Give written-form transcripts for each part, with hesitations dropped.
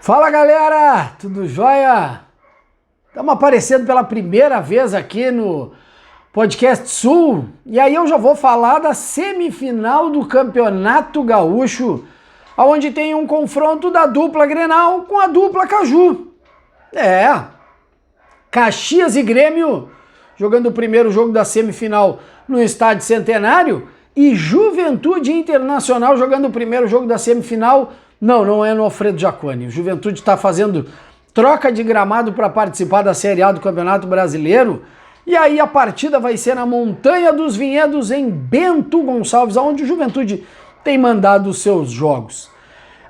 Fala galera, tudo jóia? Estamos aparecendo pela primeira vez aqui no Podcast Sul e aí eu já vou falar da semifinal do Campeonato Gaúcho, onde tem um confronto da dupla Grenal com a dupla Caju. Caxias e Grêmio jogando o primeiro jogo da semifinal no Estádio Centenário e Juventude Internacional jogando o primeiro jogo da semifinal. Não é no Alfredo Jaconi. O Juventude está fazendo troca de gramado para participar da Série A do Campeonato Brasileiro. E aí a partida vai ser na Montanha dos Vinhedos, em Bento Gonçalves, onde o Juventude tem mandado os seus jogos.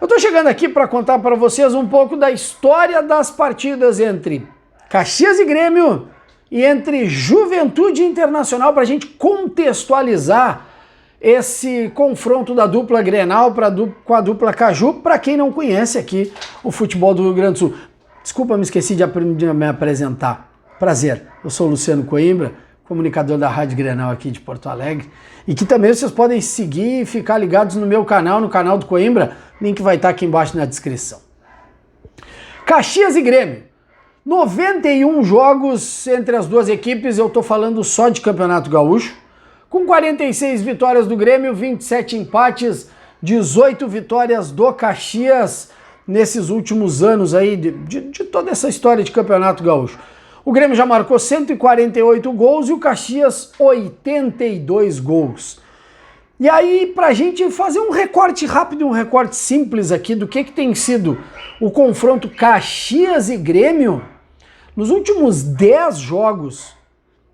Eu estou chegando aqui para contar para vocês um pouco da história das partidas entre Caxias e Grêmio e entre Juventude Internacional, para a gente contextualizar esse confronto da dupla Grenal com a dupla Caju, para quem não conhece aqui o futebol do Rio Grande do Sul. Desculpa, me esqueci de me apresentar. Prazer, eu sou o Luciano Coimbra, comunicador da Rádio Grenal aqui de Porto Alegre, e que também vocês podem seguir e ficar ligados no meu canal, no canal do Coimbra, link vai estar aqui embaixo na descrição. Caxias e Grêmio, 91 jogos entre as duas equipes, eu estou falando só de Campeonato Gaúcho, com 46 vitórias do Grêmio, 27 empates, 18 vitórias do Caxias nesses últimos anos aí de toda essa história de Campeonato Gaúcho. O Grêmio já marcou 148 gols e o Caxias 82 gols. E aí, pra gente fazer um recorte rápido, um recorte simples aqui do que tem sido o confronto Caxias e Grêmio, nos últimos 10 jogos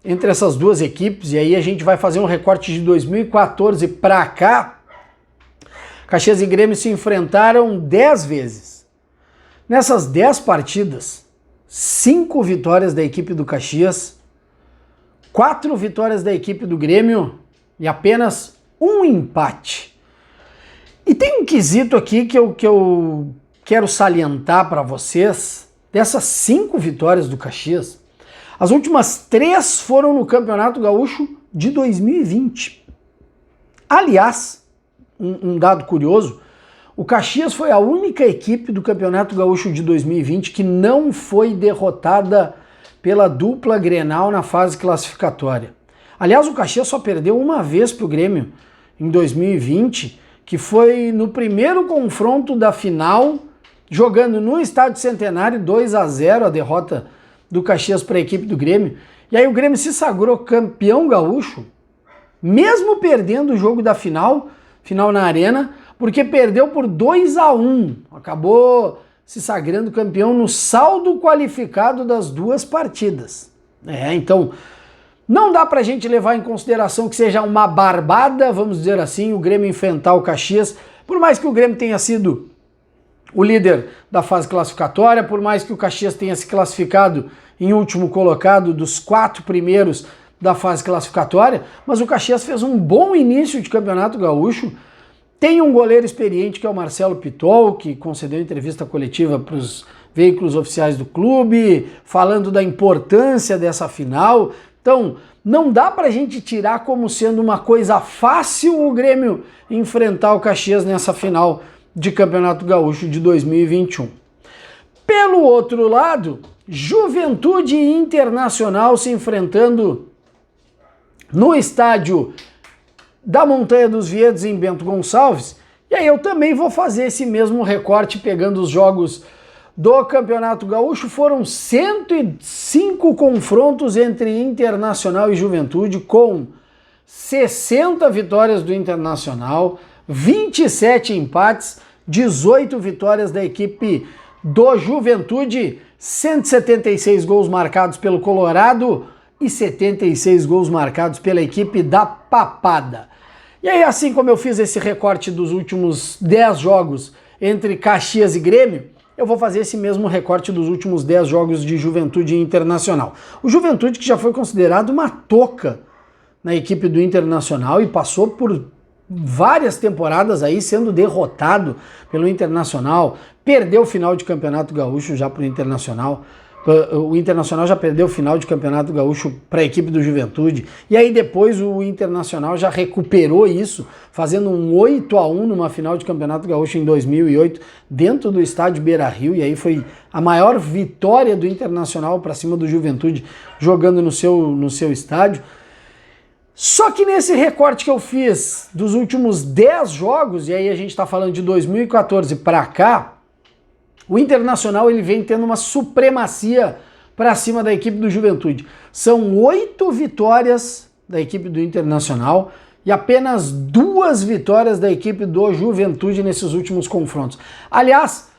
entre essas duas equipes, e aí a gente vai fazer um recorte de 2014 para cá, Caxias e Grêmio se enfrentaram 10 vezes. Nessas 10 partidas, 5 vitórias da equipe do Caxias, 4 vitórias da equipe do Grêmio e apenas um empate. E tem um quesito aqui que eu quero salientar para vocês, dessas 5 vitórias do Caxias, as últimas 3 foram no Campeonato Gaúcho de 2020. Aliás, um dado curioso, o Caxias foi a única equipe do Campeonato Gaúcho de 2020 que não foi derrotada pela dupla Grenal na fase classificatória. Aliás, o Caxias só perdeu uma vez para o Grêmio em 2020, que foi no primeiro confronto da final, jogando no Estádio Centenário, 2-0 a derrota do Caxias para a equipe do Grêmio, e aí o Grêmio se sagrou campeão gaúcho, mesmo perdendo o jogo da final na Arena, porque perdeu por 2-1, acabou se sagrando campeão no saldo qualificado das duas partidas. Então, não dá pra gente levar em consideração que seja uma barbada, vamos dizer assim, o Grêmio enfrentar o Caxias, por mais que o Grêmio tenha sido o líder da fase classificatória, por mais que o Caxias tenha se classificado em último colocado dos 4 primeiros da fase classificatória, mas o Caxias fez um bom início de Campeonato Gaúcho, tem um goleiro experiente que é o Marcelo Pitol, que concedeu entrevista coletiva para os veículos oficiais do clube, falando da importância dessa final. Então, não dá pra gente tirar como sendo uma coisa fácil o Grêmio enfrentar o Caxias nessa final de Campeonato Gaúcho de 2021. Pelo outro lado, Juventude Internacional se enfrentando no estádio da Montanha dos Vinhedos em Bento Gonçalves, e aí eu também vou fazer esse mesmo recorte pegando os jogos do Campeonato Gaúcho. Foram 105 confrontos entre Internacional e Juventude, com 60 vitórias do Internacional, 27 empates, 18 vitórias da equipe do Juventude, 176 gols marcados pelo Colorado e 76 gols marcados pela equipe da Papada. E aí, assim como eu fiz esse recorte dos últimos 10 jogos entre Caxias e Grêmio, eu vou fazer esse mesmo recorte dos últimos 10 jogos de Juventude Internacional. O Juventude, que já foi considerado uma toca na equipe do Internacional e passou por várias temporadas aí sendo derrotado pelo Internacional, perdeu o final de Campeonato Gaúcho já para o Internacional, O Internacional já perdeu o final de Campeonato Gaúcho para a equipe do Juventude, e aí depois o Internacional já recuperou isso, fazendo um 8-1 numa final de Campeonato Gaúcho em 2008, dentro do estádio Beira-Rio, e aí foi a maior vitória do Internacional para cima do Juventude, jogando no seu estádio. Só que nesse recorte que eu fiz dos últimos 10 jogos, e aí a gente está falando de 2014 para cá, o Internacional ele vem tendo uma supremacia para cima da equipe do Juventude. São 8 vitórias da equipe do Internacional e apenas 2 vitórias da equipe do Juventude nesses últimos confrontos. Aliás,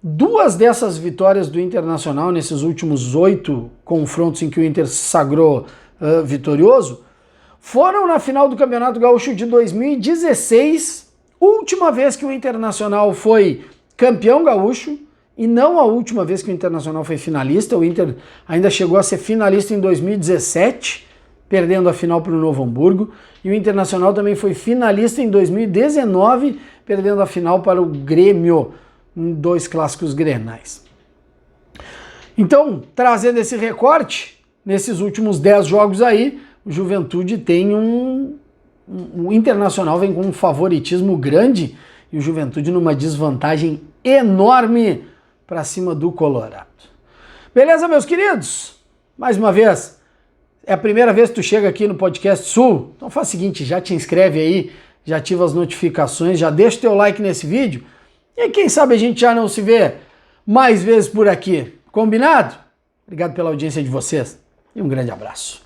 2 dessas vitórias do Internacional nesses últimos 8 confrontos em que o Inter se sagrou vitorioso foram na final do Campeonato Gaúcho de 2016, última vez que o Internacional foi campeão gaúcho, e não a última vez que o Internacional foi finalista. O Inter ainda chegou a ser finalista em 2017, perdendo a final para o Novo Hamburgo, e o Internacional também foi finalista em 2019, perdendo a final para o Grêmio, em 2 clássicos grenais. Então, trazendo esse recorte, nesses últimos 10 jogos aí, o Juventude tem o Internacional vem com um favoritismo grande e o Juventude numa desvantagem enorme para cima do Colorado. Beleza, meus queridos? Mais uma vez, é a primeira vez que tu chega aqui no Podcast Sul, então faz o seguinte, já te inscreve aí, já ativa as notificações, já deixa o teu like nesse vídeo e quem sabe a gente já não se vê mais vezes por aqui. Combinado? Obrigado pela audiência de vocês e um grande abraço.